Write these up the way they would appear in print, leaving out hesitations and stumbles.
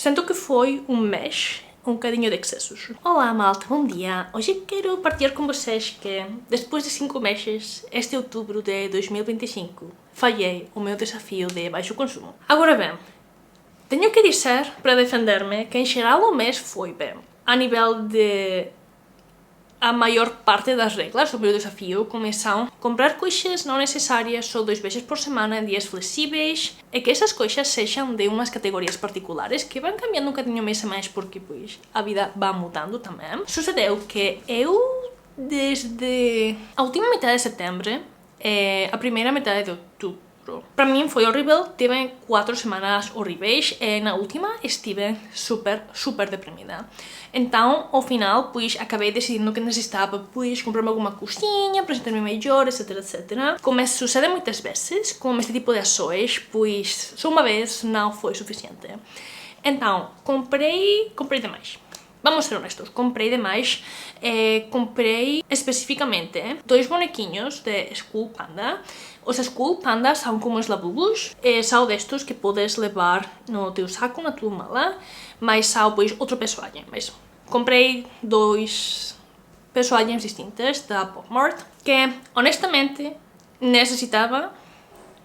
Sinto que foi um mês um bocadinho de excessos. Olá malta, bom dia! Hoje quero partilhar com vocês que, depois de 5 meses, este outubro de 2025, falhei o meu desafio de baixo consumo. Agora bem, tenho que dizer, para defender-me, que em geral o mês foi bem. A nível de a maior parte das regras do meu desafio começam a comprar coisas não necessárias só 2 vezes por semana em dias flexíveis e que essas coisas sejam de umas categorias particulares que vão cambiando um bocadinho mês a mês porque pois a vida vai mudando também. Sucedeu que eu, desde a última metade de setembro a primeira metade de outubro, para mim foi horrível, tive 4 semanas horríveis e na última estive super deprimida. Então, ao final, pois, acabei decidindo que necessitava, pois, comprar-me alguma coisinha para sentir-me melhor, etc. Como sucede muitas vezes com este tipo de ações, pois, só uma vez não foi suficiente. Então, comprei demais. Vamos ser honestos, comprei demais. Comprei especificamente 2 bonequinhos de School Panda. Os School Pandas são como os labubus, são destes que podes levar no teu saco, na tua mala, mas são pois outro personagem. Mas comprei 2 personagens distintos da Pop Mart que honestamente necessitava.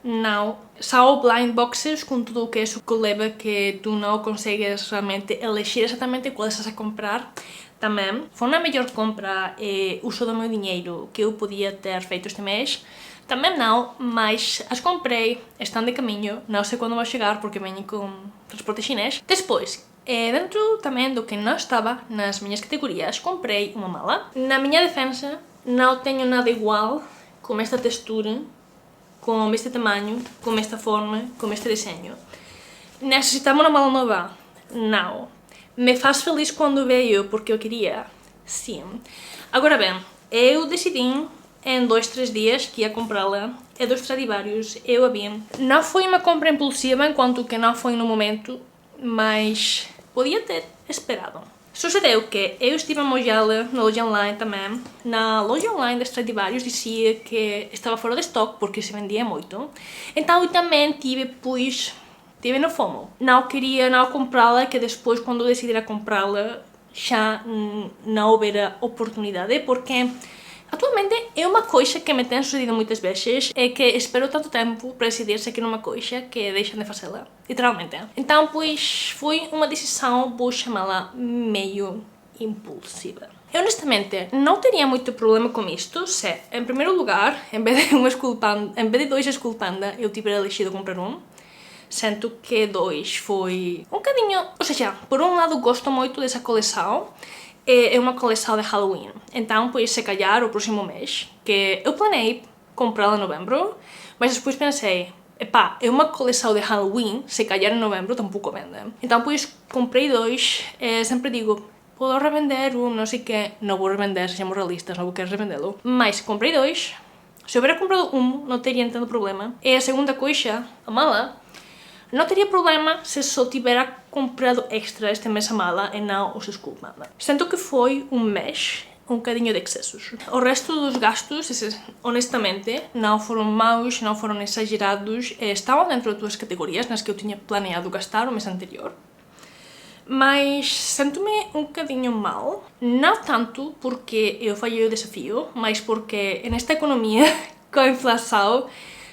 Não, são blind boxes com tudo o que isso leva que tu não consegues realmente elegir exatamente qual estás a comprar. Também foi a melhor compra e uso do meu dinheiro que eu podia ter feito este mês. Também não, mas as comprei, estão de caminho, não sei quando vai chegar porque vêm com transporte chinês. Depois, dentro também do que não estava nas minhas categorias, comprei uma mala. Na minha defesa, não tenho nada igual com esta textura, com este tamanho, com esta forma, com este desenho. Necessitava uma mala nova? Não. Me faz feliz quando veio porque eu queria? Sim. Agora bem, eu decidi em 2-3 dias que ia comprá-la e dos Stradivarius eu a vi. Não foi uma compra impulsiva enquanto que não foi no momento, mas podia ter esperado. Sucedeu que eu estive a molhá-la na loja online também. Na loja online da Stradivarius dizia que estava fora de estoque porque se vendia muito. Então eu também tive no FOMO. Não queria não comprá-la, que depois quando eu decidir a comprá-la já não houvera oportunidade, porque atualmente é uma coisa que me tem sucedido muitas vezes, é que espero tanto tempo para decidir se quero uma coisa que deixam de fazê-la, literalmente. Então, pois, foi uma decisão, vou chamá-la meio impulsiva. Eu, honestamente, não teria muito problema com isto se, em primeiro lugar, em vez de 2 School Panda, eu tivesse elegido comprar um. Sinto que 2 foi um bocadinho... Ou seja, por um lado gosto muito dessa coleção, é uma coleção de Halloween. Então, pois, se calhar, o próximo mês, que eu planei comprá-la em novembro, mas depois pensei, epá, é uma coleção de Halloween, se calhar em novembro tampouco vende. Então, pois, comprei 2, sempre digo, podo revender um, não sei o quê, não vou revender, sejamos realistas, não vou querer revendê-lo, mas comprei 2, se eu hubiera comprado um, não teria tanto problema. E a segunda coisa, a mala, não teria problema se só tivesse comprado extra este mês a mala e não os School Panda. Sinto que foi um mês um bocadinho de excessos. O resto dos gastos, honestamente, não foram maus, não foram exagerados, estavam dentro das duas categorias nas que eu tinha planeado gastar o mês anterior. Mas sinto-me um bocadinho mal, não tanto porque eu falhei o desafio, mas porque nesta economia, com a inflação,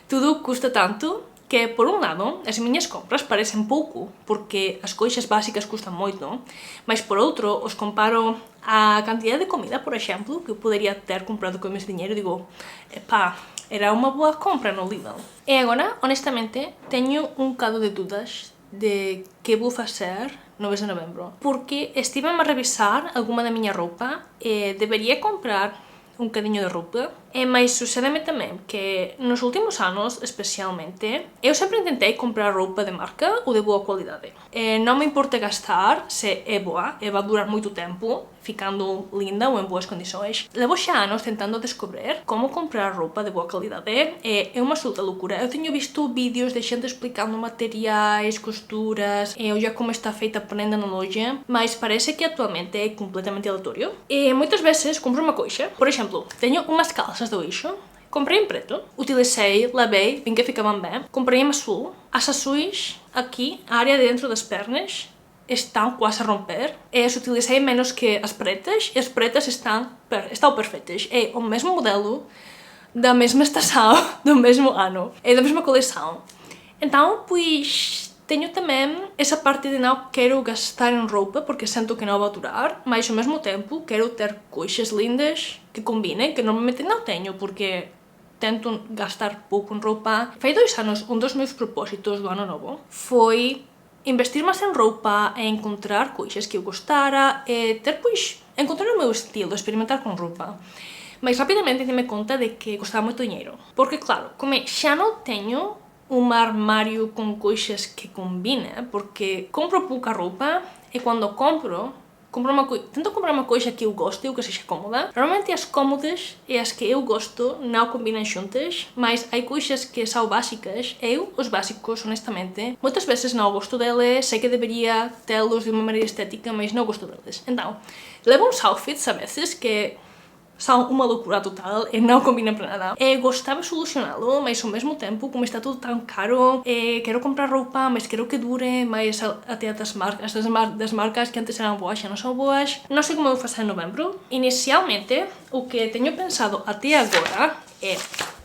tudo custa tanto que, por um lado, as minhas compras parecem pouco, porque as coisas básicas custam muito, mas por outro, os comparo a quantidade de comida, por exemplo, que eu poderia ter comprado com o meu dinheiro e digo, epá, era uma boa compra no Lidl. E agora, honestamente, tenho um bocado de dúvidas de que vou fazer no mês de novembro, porque estive a revisar alguma da minha roupa e deveria comprar um bocadinho de roupa, mas sucede-me também que nos últimos anos, especialmente, eu sempre tentei comprar roupa de marca ou de boa qualidade. Não me importa gastar se é boa e vai durar muito tempo, ficando linda ou em boas condições. Levo já anos tentando descobrir como comprar roupa de boa qualidade. É uma absoluta loucura. Eu tenho visto vídeos de gente explicando materiais, costuras, ou já como está feita a prenda na loja, mas parece que atualmente é completamente aleatório. E muitas vezes compro uma coisa, por exemplo, tenho umas calças do eixo, comprei em preto, utilizei, lavei, vi que ficavam bem, comprei em azul. As azuis, aqui, a área dentro das pernas, estão quase a romper. E as utilizei menos que as pretas, e as pretas estão perfeitas. É o mesmo modelo, da mesma estação, do mesmo ano, é da mesma coleção. Então, pois, tenho também essa parte de não quero gastar em roupa, porque sinto que não vai durar, mas ao mesmo tempo quero ter coisas lindas que combinem, que normalmente não tenho, porque tento gastar pouco em roupa. Faz 2 anos, um dos meus propósitos do ano novo foi investir mais em roupa, e encontrar coisas que eu gostara, e ter, pois, encontrar o meu estilo, experimentar com roupa. Mas rapidamente dei-me conta de que custava muito dinheiro. Porque, claro, como já não tenho um armário com coisas que combinam, porque compro pouca roupa e quando compro tento comprar uma coisa que eu gosto e que seja cómoda. Normalmente as cómodas e as que eu gosto não combinam juntas, mas há coisas que são básicas. Os básicos, honestamente, muitas vezes não gosto deles, sei que deveria tê-los de uma maneira estética, mas não gosto deles. Então, levo uns outfits a vezes que são uma loucura total e não combinam para nada. Gostava de solucioná-lo, mas ao mesmo tempo, como está tudo tão caro, quero comprar roupa, mas quero que dure, mas até das marcas que antes eram boas já não são boas. Não sei como eu vou fazer em novembro. Inicialmente, o que tenho pensado até agora é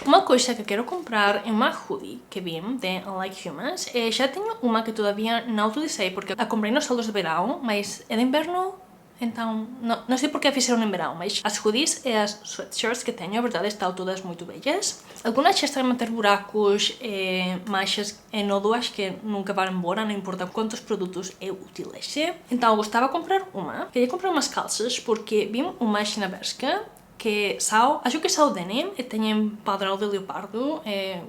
uma coisa que quero comprar é uma hoodie que vi de Unlike Humans. Já tenho uma que todavía não utilizei porque a comprei nos saldos de verão, mas é de inverno. Então, não sei porque a fizeram em verão, mas as hoodies e as sweatshirts que tenho, a verdade, estão todas muito bellas. Algumas já estão a ter buracos e manchas e nódoas que nunca vão embora, não importa quantos produtos eu utilize. Então, eu gostava de comprar uma. Queria comprar umas calças porque vi uma na Bershka que acho que são denim e têm padrão de leopardo,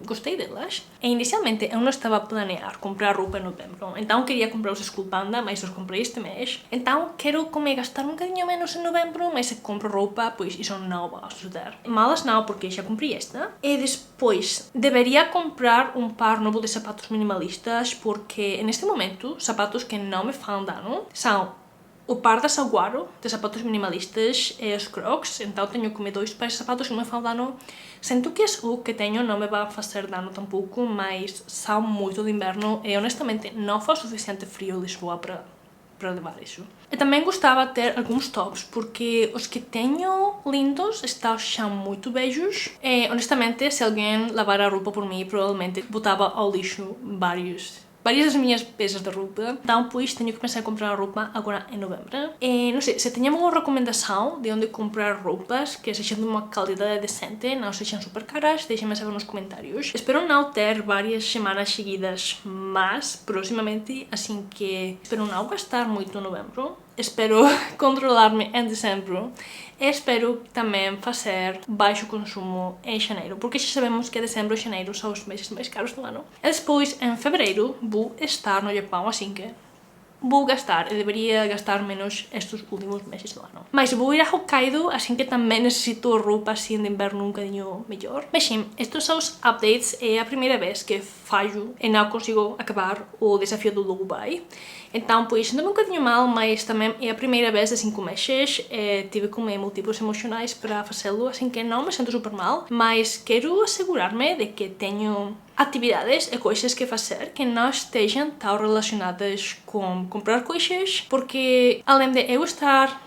gostei delas. E inicialmente eu não estava a planear comprar roupa em novembro, então queria comprar os School Panda, mas os comprei este mês. Então quero gastar um bocadinho menos em novembro, mas se compro roupa, pois isso não vai suceder. Malas não, porque já comprei esta. E depois deveria comprar um par novo de sapatos minimalistas, porque neste momento, sapatos que não me fazem dano são o par da Saguaro, de sapatos minimalistas, e os Crocs. Então tenho como 2 pares de sapatos que não me fazem dano. Sinto que o que tenho não me vai fazer dano tampouco, mas são muito de inverno e honestamente não faz suficiente frio em Lisboa para levar isso. Eu também gostava de ter alguns tops, porque os que tenho lindos estão já muito beijos. E honestamente, se alguém lavar a roupa por mim, provavelmente botava ao lixo várias das minhas peças de roupa. Então, pois, tenho que pensar em comprar roupa agora em novembro. E, não sei, se tenho alguma recomendação de onde comprar roupas que sejam de uma qualidade decente, não sejam super caras, deixem-me saber nos comentários. Espero não ter várias semanas seguidas, mas proximamente, assim que espero não gastar muito em novembro. Espero controlar-me em dezembro e espero também fazer baixo consumo em janeiro, porque já sabemos que dezembro e janeiro são os meses mais caros do ano. E depois, em fevereiro, vou estar no Japão, assim que vou gastar, e deveria gastar menos estes últimos meses do ano. Mas vou ir a Hokkaido, assim que também necessito roupa assim de inverno um bocadinho melhor. Mas sim, estes são os updates. É a primeira vez que falho e não consigo acabar o desafio do Dubai. Então, pois, sinto-me um bocadinho mal, mas também é a primeira vez de 5 meses. Tive como motivos emocionais para fazê-lo, assim que não me sinto super mal. Mas quero assegurar-me de que tenho atividades e coisas que fazer que não estejam tão relacionadas com comprar coisas, porque além de eu estar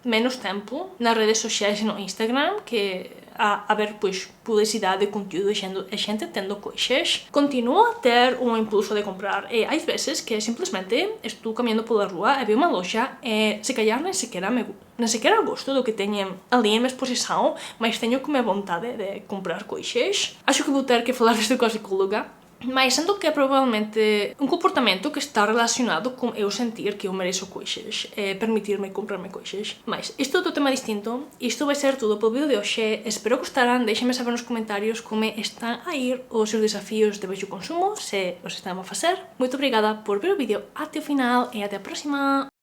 menos tempo nas redes sociais e no Instagram, que a haver pois publicidade de conteúdo e gente tendo coisas, continuo a ter um impulso de comprar. E há vezes que simplesmente estou caminhando pela rua e vejo uma loja e se calhar nem sequer gosto do que tenho ali em minha exposição, mas tenho como vontade de comprar coisas. Acho que vou ter que falar disto com a psicóloga. Mas sinto que é provavelmente um comportamento que está relacionado com eu sentir que eu mereço coisas, permitir-me comprar-me coisas. Mas isto é outro tema distinto. Isto vai ser tudo pelo vídeo de hoje. Espero que gostaram. Deixem-me saber nos comentários como estão a ir os seus desafios de baixo consumo, se os estão a fazer. Muito obrigada por ver o vídeo até o final e até a próxima!